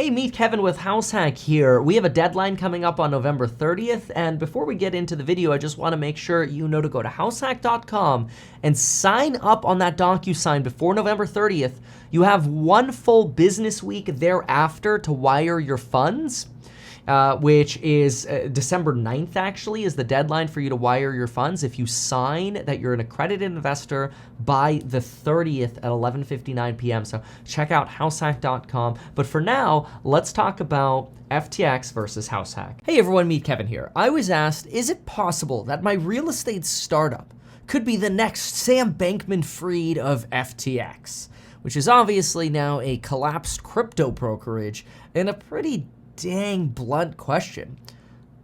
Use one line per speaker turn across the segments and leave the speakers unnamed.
Hey, meet Kevin with HouseHack here. We have a deadline coming up on November 30th, and before we get into the video, I just want to make sure you know to go to househack.com and sign up on that DocuSign before November 30th. You have one full business week thereafter to wire your funds, which is December 9th, actually, is the deadline for you to wire your funds if you sign that you're an accredited investor by the 30th at 11:59 p.m. So check out househack.com. But for now, let's talk about FTX versus HouseHack. Hey everyone, meet Kevin here. I was asked, is it possible that my real estate startup could be the next Sam Bankman-Fried of FTX, which is obviously now a collapsed crypto brokerage and a pretty dang blunt question.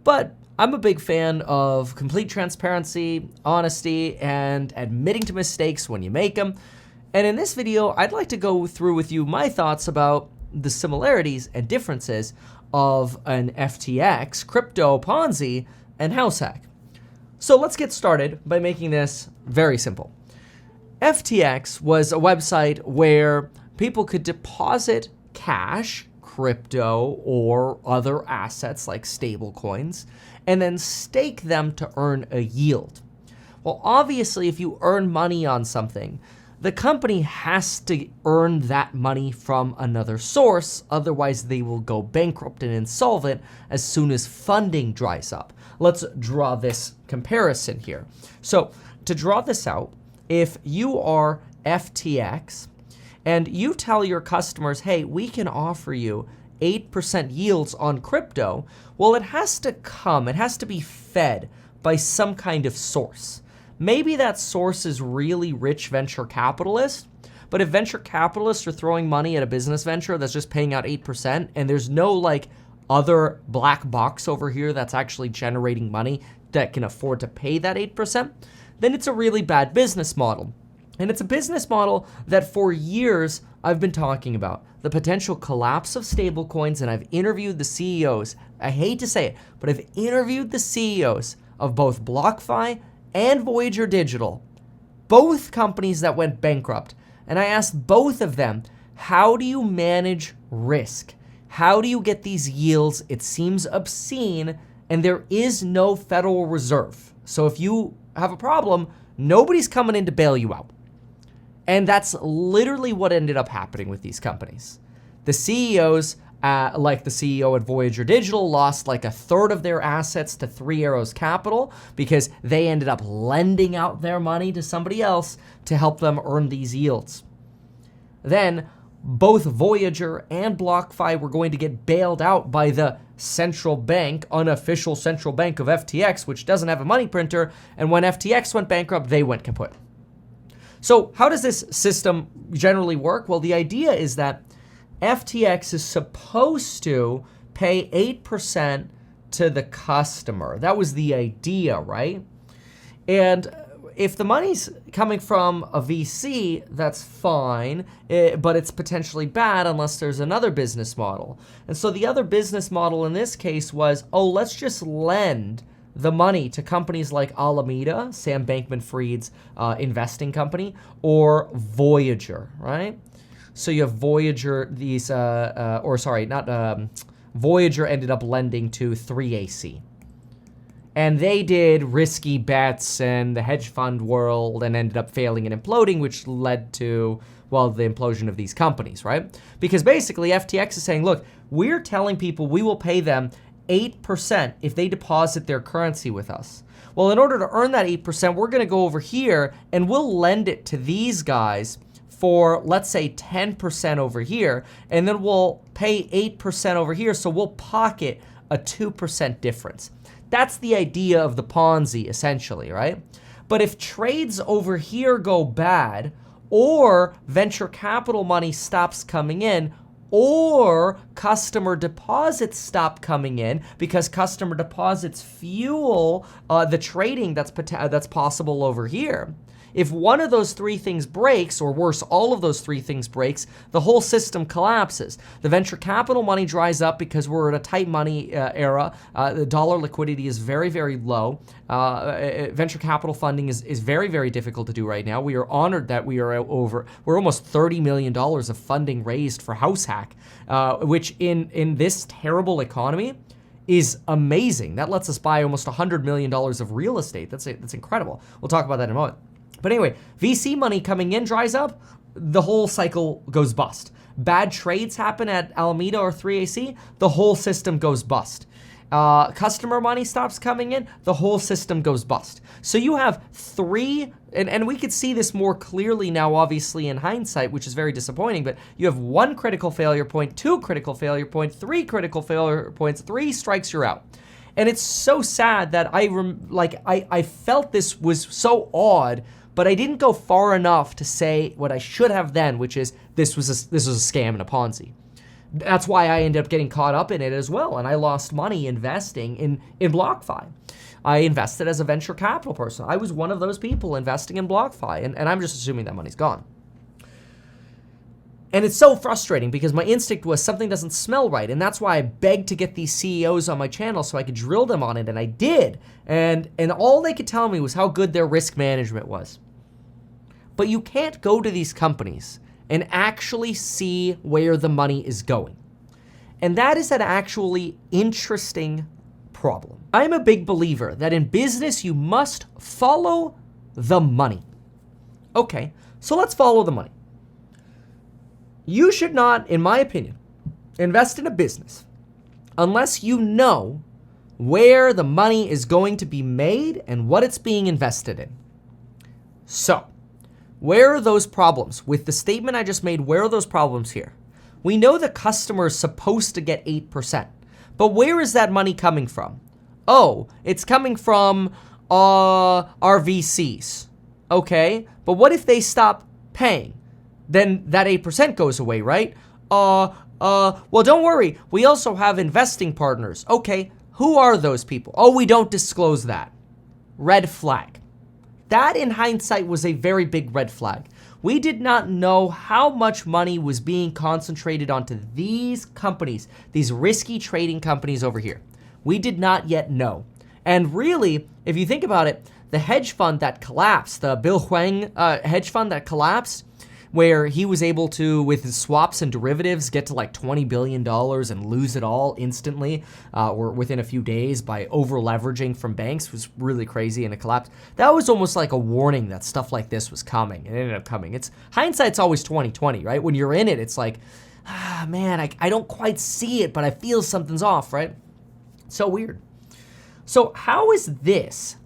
But I'm a big fan of complete transparency, honesty, and admitting to mistakes when you make them. And in this video, I'd like to go through with you my thoughts about the similarities and differences of an FTX, crypto Ponzi, and HouseHack. So let's get started by making this very simple. FTX was a website where people could deposit cash, crypto, or other assets like stable coins, and then stake them to earn a yield. Well, obviously, if you earn money on something, the company has to earn that money from another source, otherwise they will go bankrupt and insolvent as soon as funding dries up. Let's draw this comparison here. So to draw this out, if you are FTX, and you tell your customers, hey, we can offer you 8% yields on crypto, well, it has to be fed by some kind of source. Maybe that source is really rich venture capitalists, but if venture capitalists are throwing money at a business venture that's just paying out 8%, and there's no like other black box over here that's actually generating money that can afford to pay that 8%, then it's a really bad business model. And it's a business model that for years I've been talking about. The potential collapse of stablecoins, and I've interviewed the CEOs. I hate to say it, but I've interviewed the CEOs of both BlockFi and Voyager Digital, both companies that went bankrupt. And I asked both of them, how do you manage risk? How do you get these yields? It seems obscene, and there is no Federal Reserve. So if you have a problem, nobody's coming in to bail you out. And that's literally what ended up happening with these companies. The CEOs, like the CEO at Voyager Digital, lost like a third of their assets to Three Arrows Capital because they ended up lending out their money to somebody else to help them earn these yields. Then both Voyager and BlockFi were going to get bailed out by the central bank, unofficial central bank of FTX, which doesn't have a money printer. And when FTX went bankrupt, they went kaput. So how does this system generally work? Well, the idea is that FTX is supposed to pay 8% to the customer. That was the idea, right? And if the money's coming from a VC, that's fine, but it's potentially bad unless there's another business model. And so the other business model in this case was, oh, let's just lend the money to companies like Alameda, Sam Bankman-Fried's investing company, or Voyager, right? So you have Voyager, Voyager ended up lending to 3AC. And they did risky bets in the hedge fund world and ended up failing and imploding, which led to, well, the implosion of these companies, right? Because basically FTX is saying, look, we're telling people we will pay them 8% if they deposit their currency with us. Well, in order to earn that 8%, we're going to go over here and we'll lend it to these guys for, let's say, 10% over here, and then we'll pay 8% over here, so we'll pocket a 2% difference. That's the idea of the Ponzi, essentially, right? But if trades over here go bad, or venture capital money stops coming in, or customer deposits stop coming in because customer deposits fuel the trading that's possible over here. If one of those three things breaks, or worse, all of those three things breaks, the whole system collapses. The venture capital money dries up because we're in a tight money era. The dollar liquidity is very, very low. Venture capital funding is very, very difficult to do right now. We are honored that we're almost $30 million of funding raised for HouseHack, which in this terrible economy is amazing. That lets us buy almost $100 million of real estate. That's incredible. We'll talk about that in a moment. But anyway, VC money coming in dries up, the whole cycle goes bust. Bad trades happen at Alameda or 3AC, the whole system goes bust. Customer money stops coming in, the whole system goes bust. So you have three, and we could see this more clearly now, obviously, in hindsight, which is very disappointing, but you have one critical failure point, two critical failure points, three critical failure points, three strikes, you're out. And it's so sad that I felt this was so odd, but I didn't go far enough to say what I should have then, which is this was a scam and a Ponzi. That's why I ended up getting caught up in it as well, and I lost money investing in BlockFi. I invested as a venture capital person. I was one of those people investing in BlockFi, and I'm just assuming that money's gone. And it's so frustrating because my instinct was something doesn't smell right, and that's why I begged to get these CEOs on my channel so I could drill them on it, and I did. And all they could tell me was how good their risk management was. But you can't go to these companies and actually see where the money is going. And that is an actually interesting problem. I'm a big believer that in business, you must follow the money. Okay, so let's follow the money. You should not, in my opinion, invest in a business unless you know where the money is going to be made and what it's being invested in. So, where are those problems? With the statement I just made, where are those problems here? We know the customer is supposed to get 8%, but where is that money coming from? Oh, it's coming from our VCs. Okay, but what if they stop paying? Then that 8% goes away, right? Well, don't worry. We also have investing partners. Okay, who are those people? Oh, we don't disclose that. Red flag. That, in hindsight, was a very big red flag. We did not know how much money was being concentrated onto these companies, these risky trading companies over here. We did not yet know. And really, if you think about it, the hedge fund that collapsed, the Bill Hwang hedge fund that collapsed, where he was able to, with his swaps and derivatives, get to like $20 billion and lose it all instantly or within a few days by over-leveraging from banks, was really crazy, and it collapsed. That was almost like a warning that stuff like this was coming. It ended up coming. It's hindsight's always 20/20, right? When you're in it, it's like, man, I don't quite see it, but I feel something's off, right? So weird. So how is this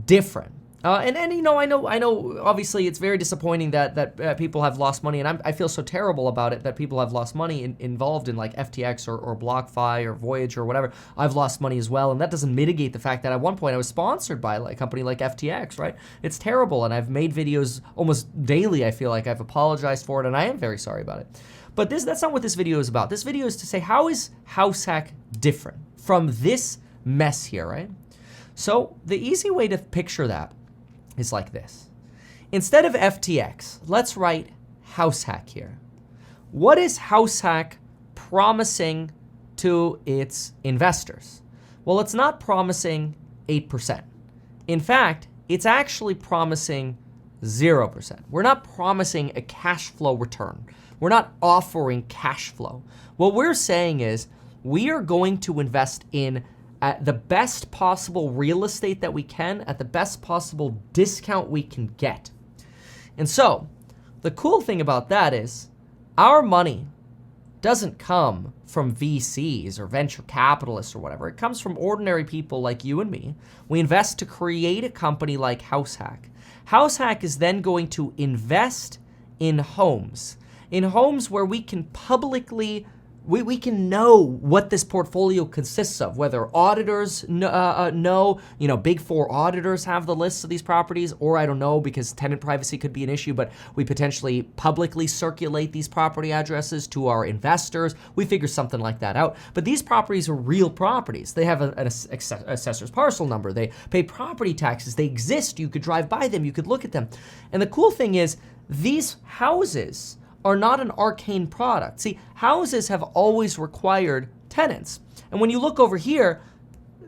different? And you know, I know. Obviously, it's very disappointing that people have lost money, and I feel so terrible about it that people have lost money involved in like FTX or BlockFi or Voyage or whatever. I've lost money as well, and that doesn't mitigate the fact that at one point I was sponsored by like a company like FTX, right? It's terrible, and I've made videos almost daily. I feel like I've apologized for it, and I am very sorry about it. But that's not what this video is about. This video is to say, how is HouseHack different from this mess here, right? So the easy way to picture that is like this. Instead of FTX, let's write HouseHack here. What is HouseHack promising to its investors? Well, it's not promising 8%. In fact, it's actually promising 0%. We're not promising a cash flow return. We're not offering cash flow. What we're saying is we are going to invest in at the best possible real estate that we can, at the best possible discount we can get. And so, the cool thing about that is, our money doesn't come from VCs or venture capitalists or whatever. It comes from ordinary people like you and me. We invest to create a company like HouseHack. HouseHack is then going to invest in homes where we can publicly we can know what this portfolio consists of, whether auditors know, Big Four auditors have the lists of these properties, or I don't know, because tenant privacy could be an issue, but we potentially publicly circulate these property addresses to our investors. We figure something like that out. But these properties are real properties. They have an assessor's parcel number. They pay property taxes. They exist. You could drive by them. You could look at them. And the cool thing is, these houses are not an arcane product. See, houses have always required tenants. And when you look over here,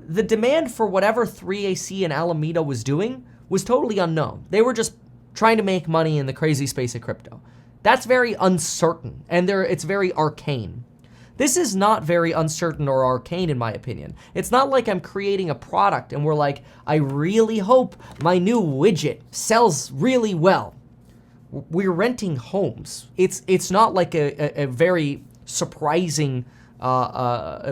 the demand for whatever 3AC and Alameda was doing was totally unknown. They were just trying to make money in the crazy space of crypto. That's very uncertain, and it's very arcane. This is not very uncertain or arcane, in my opinion. It's not like I'm creating a product and we're like, I really hope my new widget sells really well. We're renting homes. It's not like a very surprising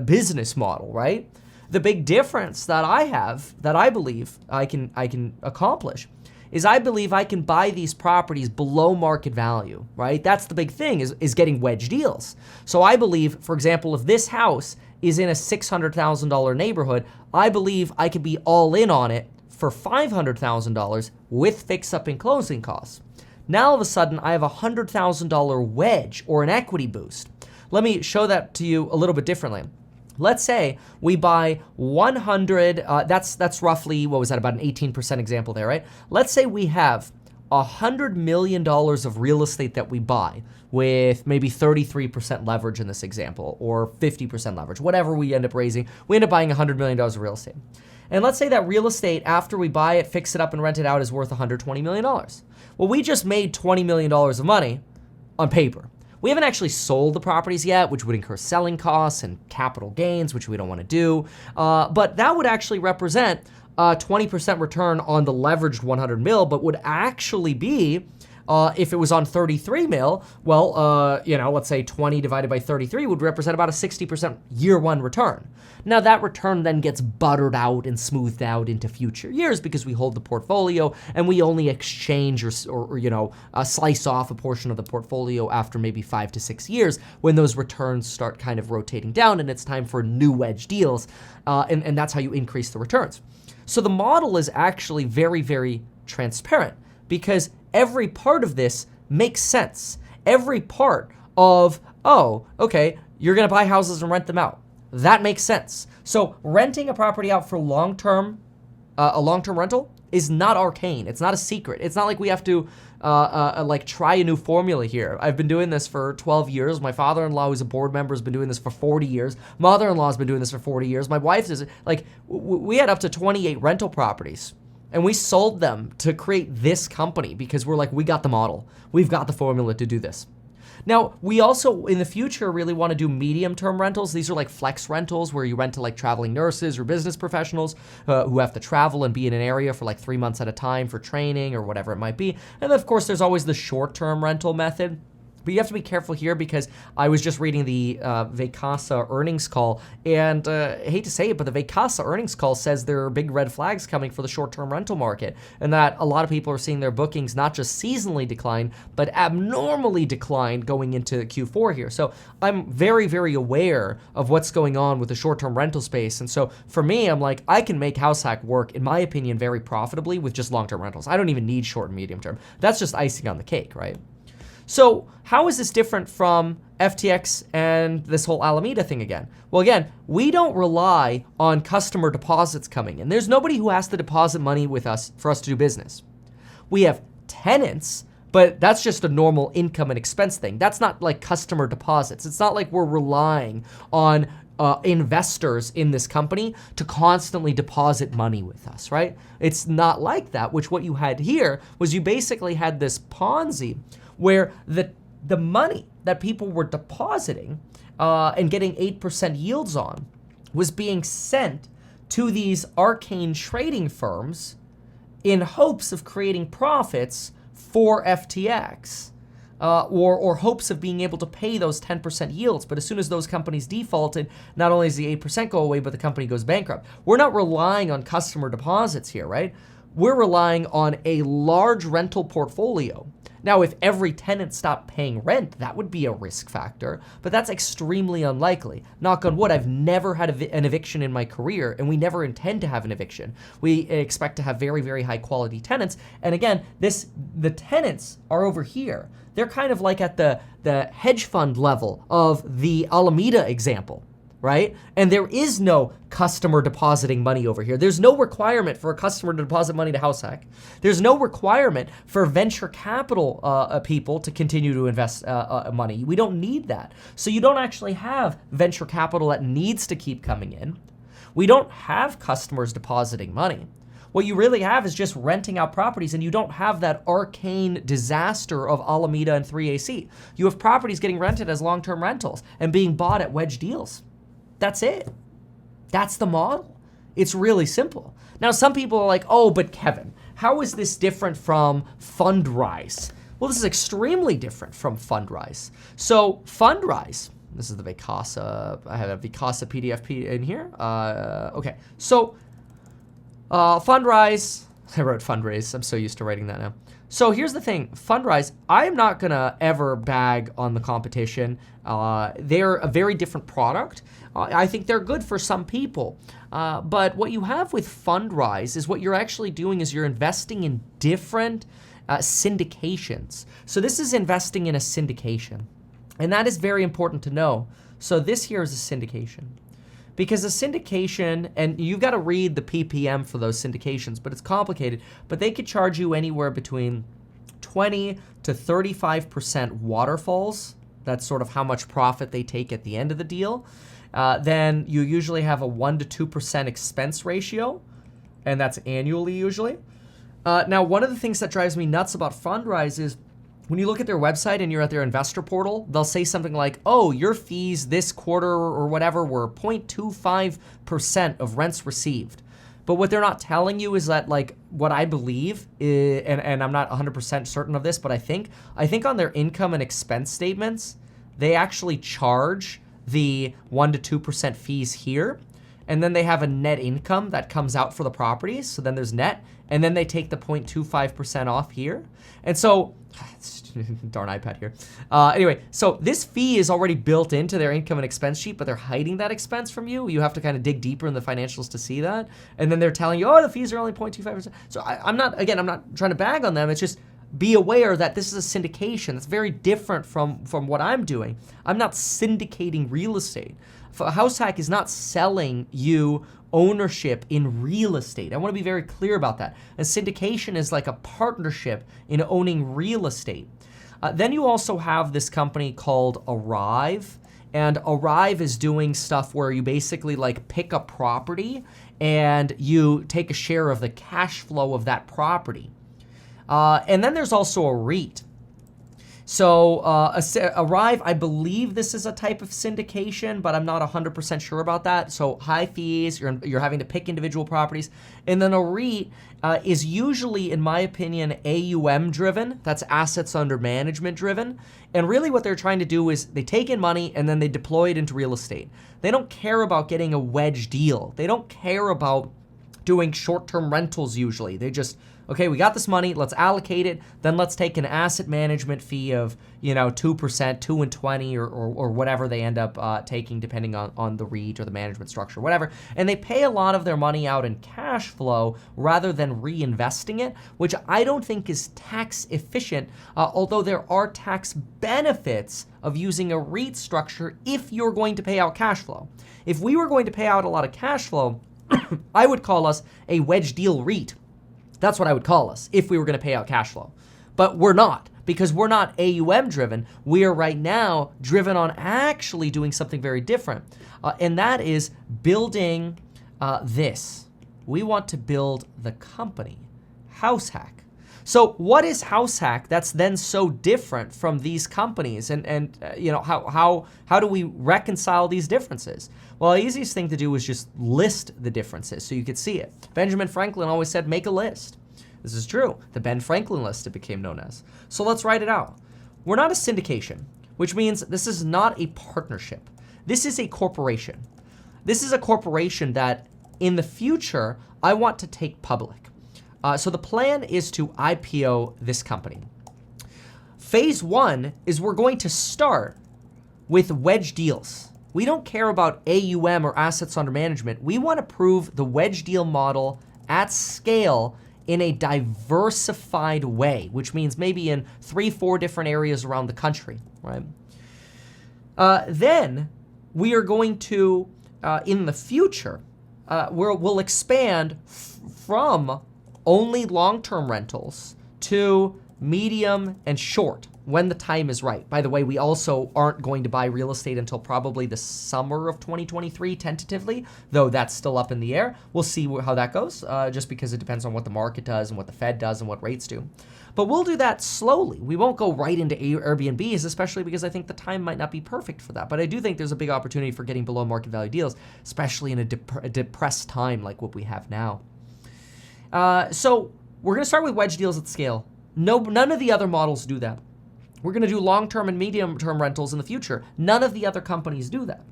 business model, right? The big difference that I have, that I believe I can accomplish, is I believe I can buy these properties below market value, right? That's the big thing, is getting wedge deals. So I believe, for example, if this house is in a $600,000 neighborhood, I believe I could be all in on it for $500,000 with fix-up and closing costs. Now all of a sudden, I have a $100,000 wedge or an equity boost. Let me show that to you a little bit differently. Let's say we buy 100, that's roughly, what was that, about an 18% example there, right? Let's say we have $100 million of real estate that we buy with maybe 33% leverage in this example, or 50% leverage, whatever we end up raising. We end up buying $100 million of real estate. And let's say that real estate, after we buy it, fix it up, and rent it out, is worth $120 million. Well, we just made $20 million of money on paper. We haven't actually sold the properties yet, which would incur selling costs and capital gains, which we don't want to do. But that would actually represent a 20% return on the leveraged 100 mil, but would actually be, if it was on 33 mil, well, let's say 20 divided by 33 would represent about a 60% year one return. Now that return then gets buttered out and smoothed out into future years because we hold the portfolio and we only exchange or slice off a portion of the portfolio after maybe 5 to 6 years when those returns start kind of rotating down and it's time for new wedge deals. And that's how you increase the returns. So the model is actually very, very transparent because every part of this makes sense. Every part of, oh, okay, you're gonna buy houses and rent them out. That makes sense. So renting a property out for a long-term rental is not arcane. It's not a secret. It's not like we have to try a new formula here. I've been doing this for 12 years. My father-in-law, who's a board member, has been doing this for 40 years. Mother-in-law's been doing this for 40 years. My wife is, we had up to 28 rental properties. And we sold them to create this company because we're like, we got the model. We've got the formula to do this. Now, we also, in the future, really want to do medium-term rentals. These are like flex rentals where you rent to like traveling nurses or business professionals who have to travel and be in an area for like 3 months at a time for training or whatever it might be. And then, of course, there's always the short-term rental method. But you have to be careful here because I was just reading the Vacasa earnings call, and I hate to say it, but the Vacasa earnings call says there are big red flags coming for the short-term rental market, and that a lot of people are seeing their bookings not just seasonally decline, but abnormally decline going into Q4 here. So I'm very, very aware of what's going on with the short-term rental space, and so for me, I'm like, I can make HouseHack work, in my opinion, very profitably with just long-term rentals. I don't even need short and medium-term. That's just icing on the cake, right? So how is this different from FTX and this whole Alameda thing again? Well, again, we don't rely on customer deposits coming in. There's nobody who has to deposit money with us for us to do business. We have tenants, but that's just a normal income and expense thing. That's not like customer deposits. It's not like we're relying on investors in this company to constantly deposit money with us, right? It's not like that, which what you had here was you basically had this Ponzi where the money that people were depositing and getting 8% yields on was being sent to these arcane trading firms in hopes of creating profits for FTX or hopes of being able to pay those 10% yields. But as soon as those companies defaulted, not only does the 8% go away, but the company goes bankrupt. We're not relying on customer deposits here, right? We're relying on a large rental portfolio Now, if every tenant stopped paying rent, that would be a risk factor, but that's extremely unlikely. Knock on wood, I've never had an eviction in my career, and we never intend to have an eviction. We expect to have very, very high quality tenants. And again, the tenants are over here. They're kind of like at the hedge fund level of the Alameda example, right? And there is no customer depositing money over here. There's no requirement for a customer to deposit money to HouseHack. There's no requirement for venture capital people to continue to invest money. We don't need that. So you don't actually have venture capital that needs to keep coming in. We don't have customers depositing money. What you really have is just renting out properties, and you don't have that arcane disaster of Alameda and 3AC. You have properties getting rented as long-term rentals and being bought at wedge deals. That's it. That's the model. It's really simple. Now, some people are like, oh, but Kevin, how is this different from Fundrise? Well, this is extremely different from Fundrise. So Fundrise, this is the Vacasa, I have a Vacasa PDF in here. Okay, so Fundrise, I wrote Fundraise. I'm so used to writing that now. So here's the thing, Fundrise, I am not gonna ever bag on the competition. They're a very different product. I think they're good for some people. But what you have with Fundrise is what you're actually doing is you're investing in different syndications. So this is investing in a syndication. And that is very important to know. So this here is a syndication. Because a syndication, and you've got to read the PPM for those syndications, but it's complicated, but they could charge you anywhere between 20 to 35% waterfalls. That's sort of how much profit they take at the end of the deal. Then you usually have a 1 to 2% expense ratio, and that's annually usually. Now, one of the things that drives me nuts about Fundrise is when you look at their website and you're at their investor portal, they'll say something like, oh, your fees this quarter or whatever were 0.25% of rents received. But what they're not telling you is that, like, what I believe, and I'm not 100% certain of this, but I think on their income and expense statements, they actually charge the 1 to 2% fees here. And then they have a net income that comes out for the properties. So then there's net, and then they take the 0.25% off here. And so, darn iPad here. Anyway, so this fee is already built into their income and expense sheet, but they're hiding that expense from you. You have to kind of dig deeper in the financials to see that. And then they're telling you, oh, the fees are only 0.25%. So I'm not trying to bag on them. It's just be aware that this is a syndication. It's very different from what I'm doing. I'm not syndicating real estate. HouseHack is not selling you ownership in real estate. I want to be very clear about that. A syndication is like a partnership in owning real estate. Then you also have this company called Arrive, and Arrive is doing stuff where you basically like pick a property and you take a share of the cash flow of that property. And then there's also a REIT. So Arrive, I believe this is a type of syndication, but I'm not 100% sure about that. So high fees, you're having to pick individual properties. And then a REIT is usually, in my opinion, AUM driven. That's assets under management driven. And really what they're trying to do is they take in money and then they deploy it into real estate. They don't care about getting a wedge deal. They don't care about doing short-term rentals usually. They just, okay, we got this money, let's allocate it, then let's take an asset management fee of, 2%, 2 and 20, or whatever they end up taking depending on the REIT or the management structure, whatever. And they pay a lot of their money out in cash flow rather than reinvesting it, which I don't think is tax efficient, although there are tax benefits of using a REIT structure if you're going to pay out cash flow. If we were going to pay out a lot of cash flow, I would call us a wedge deal REIT. That's what I would call us if we were going to pay out cash flow. But we're not, because we're not AUM driven. We are right now driven on actually doing something very different. And that is building this. We want to build the company, HouseHack. So what is HouseHack that's then so different from these companies? And how do we reconcile these differences? Well, the easiest thing to do is just list the differences so you could see it. Benjamin Franklin always said, make a list. This is true. The Ben Franklin list, it became known as. So let's write it out. We're not a syndication, which means this is not a partnership. This is a corporation. This is a corporation that in the future, I want to take public. So the plan is to IPO this company. Phase one is we're going to start with wedge deals. We don't care about AUM or assets under management. We want to prove the wedge deal model at scale in a diversified way, which means maybe in 3-4 different areas around the country, right? Then we are going to, in the future, we'll expand from only long-term rentals to medium and short when the time is right. By the way, we also aren't going to buy real estate until probably the summer of 2023, tentatively, though that's still up in the air. We'll see how that goes, just because it depends on what the market does and what the Fed does and what rates do. But we'll do that slowly. We won't go right into Airbnbs, especially because I think the time might not be perfect for that. But I do think there's a big opportunity for getting below market value deals, especially in a depressed time like what we have now. So we're gonna start with wedge deals at scale. None of the other models do that. We're gonna do long-term and medium-term rentals in the future. None of the other companies do that.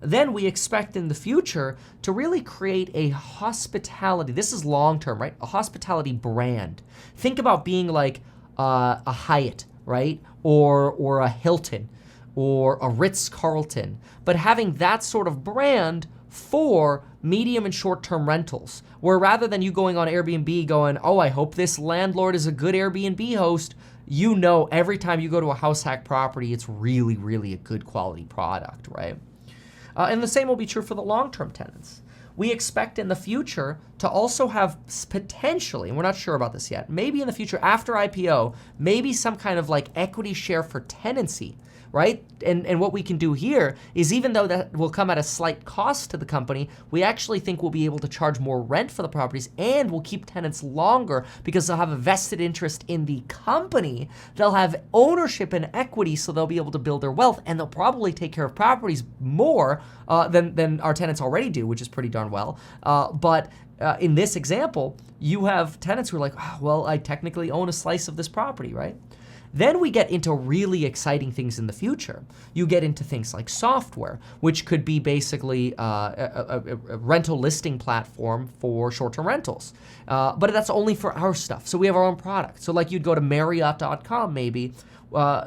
Then we expect in the future to really create a hospitality, this is long-term, right? A hospitality brand. Think about being like a Hyatt, right? Or a Hilton or a Ritz-Carlton, but having that sort of brand for medium and short-term rentals, where rather than you going on Airbnb going, oh, I hope this landlord is a good Airbnb host, you know every time you go to a HouseHack property, it's really, really a good quality product, right? And the same will be true for the long-term tenants. We expect in the future to also have potentially, and we're not sure about this yet, maybe in the future after IPO, maybe some kind of like equity share for tenancy, right? And what we can do here is, even though that will come at a slight cost to the company, we actually think we'll be able to charge more rent for the properties, and we'll keep tenants longer because they'll have a vested interest in the company. They'll have ownership and equity, so they'll be able to build their wealth, and they'll probably take care of properties more than our tenants already do, which is pretty darn well. But in this example, you have tenants who are like, oh, well, I technically own a slice of this property, right? Then we get into really exciting things in the future. You get into things like software, which could be basically a rental listing platform for short-term rentals. But that's only for our stuff. So we have our own product. So like you'd go to Marriott.com maybe,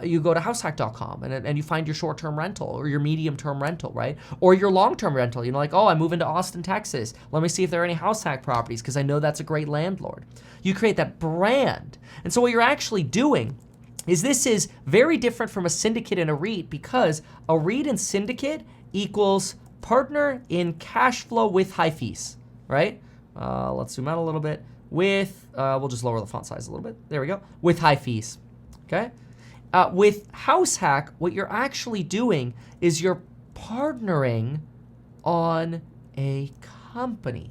you go to HouseHack.com and you find your short-term rental or your medium-term rental, right? Or your long-term rental. You know, like, oh, I move into Austin, Texas. Let me see if there are any HouseHack properties because I know that's a great landlord. You create that brand. And so what you're actually doing is this is very different from a syndicate and a REIT, because a REIT and syndicate equals partner in cash flow with high fees, right? Let's zoom out a little bit. We'll just lower the font size a little bit. There we go. With high fees, okay? With HouseHack, what you're actually doing is you're partnering on a company,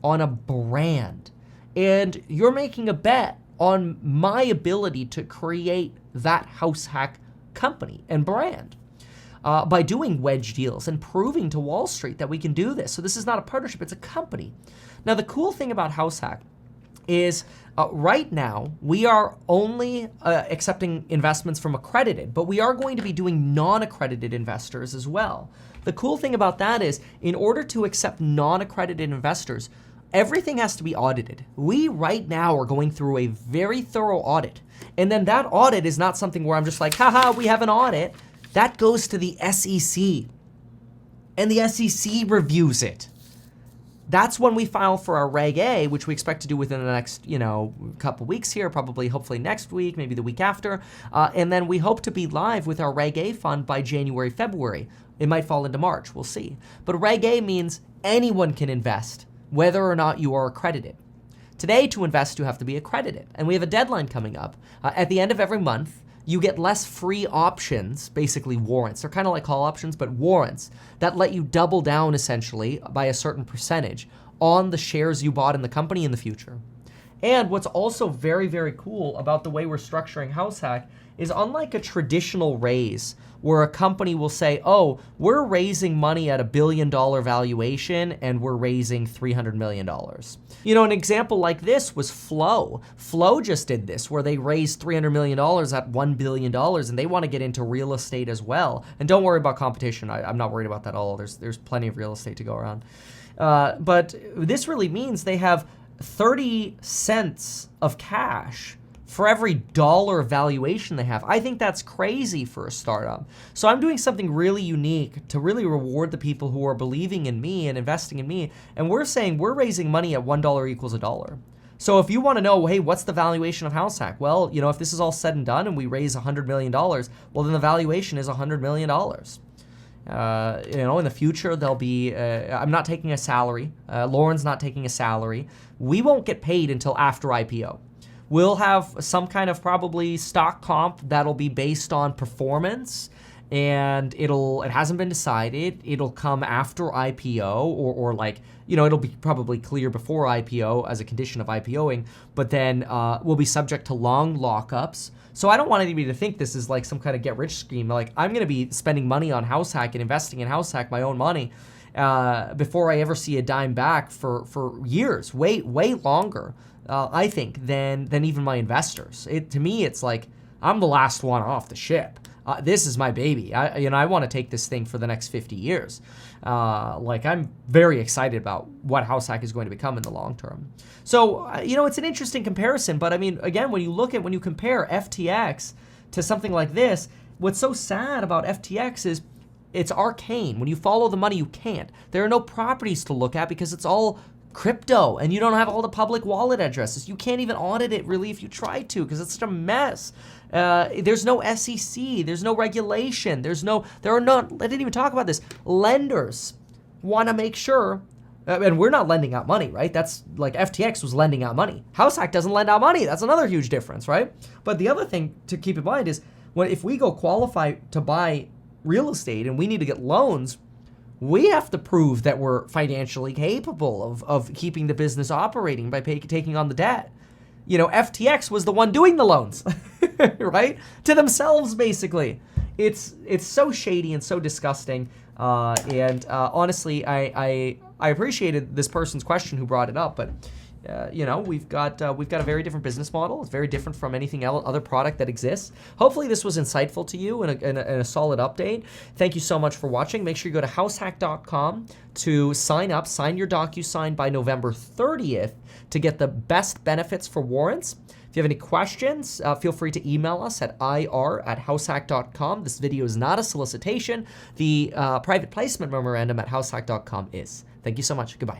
on a brand, and you're making a bet on my ability to create that HouseHack company and brand by doing wedge deals and proving to Wall Street that we can do this. So this is not a partnership, it's a company. Now, the cool thing about HouseHack is right now we are only accepting investments from accredited, but we are going to be doing non-accredited investors as well. The cool thing about that is, in order to accept non-accredited investors, everything has to be audited. We right now are going through a very thorough audit. And then that audit is not something where I'm just like, haha, we have an audit. That goes to the SEC. And the SEC reviews it. That's when we file for our Reg A, which we expect to do within the next, couple weeks here, probably, hopefully next week, maybe the week after. And then we hope to be live with our Reg A fund by January, February. It might fall into March, we'll see. But Reg A means anyone can invest, whether or not you are accredited. Today, to invest, you have to be accredited. And we have a deadline coming up. At the end of every month, you get less free options, basically warrants. They're kind of like call options, but warrants that let you double down, essentially, by a certain percentage on the shares you bought in the company in the future. And what's also very, very cool about the way we're structuring HouseHack is, unlike a traditional raise where a company will say, oh, we're raising money at $1 billion valuation and we're raising $300 million. An example like this was Flow. Flow just did this, where they raised $300 million at $1 billion, and they want to get into real estate as well. And don't worry about competition. I'm not worried about that at all. There's plenty of real estate to go around. But this really means they have 30 cents of cash for every dollar valuation they have. I think that's crazy for a startup. So I'm doing something really unique to really reward the people who are believing in me and investing in me. And we're saying we're raising money at $1 equals $1. So if you want to know, hey, what's the valuation of HouseHack? Well, if this is all said and done and we raise $100 million, well, then the valuation is $100 million. In the future, there'll be, I'm not taking a salary. Lauren's not taking a salary. We won't get paid until after IPO. We'll have some kind of probably stock comp that'll be based on performance, and it hasn't been decided. It'll come after IPO or it'll be probably clear before IPO as a condition of IPOing, but then we'll be subject to long lockups. So I don't want anybody to think this is like some kind of get-rich scheme. Like, I'm going to be spending money on HouseHack and investing in HouseHack, my own money, before I ever see a dime back for years, way longer, I think, than even my investors. To me, it's like I'm the last one off the ship. This is my baby. I want to take this thing for the next 50 years. I'm very excited about what HouseHack is going to become in the long term. So, it's an interesting comparison. But I mean, again, when you compare FTX to something like this, what's so sad about FTX is it's arcane. When you follow the money, you can't. There are no properties to look at because it's all crypto, and you don't have all the public wallet addresses. You can't even audit it really if you try to, because it's such a mess. There's no SEC, there's no regulation, I didn't even talk about this. Lenders want to make sure, and we're not lending out money, right? That's like FTX was lending out money. HouseHack doesn't lend out money. That's another huge difference, right? But the other thing to keep in mind is if we go qualify to buy real estate and we need to get loans, we have to prove that we're financially capable of keeping the business operating by taking on the debt. FTX was the one doing the loans, right? To themselves, basically. It's so shady and so disgusting. Honestly, I appreciated this person's question who brought it up, but we've got a very different business model. It's very different from anything else, other product that exists. Hopefully this was insightful to you and a solid update. Thank you so much for watching. Make sure you go to househack.com to sign up, sign your DocuSign by November 30th to get the best benefits for warrants. If you have any questions, feel free to email us at ir@househack.com. This video is not a solicitation. The private placement memorandum at househack.com is. Thank you so much. Goodbye.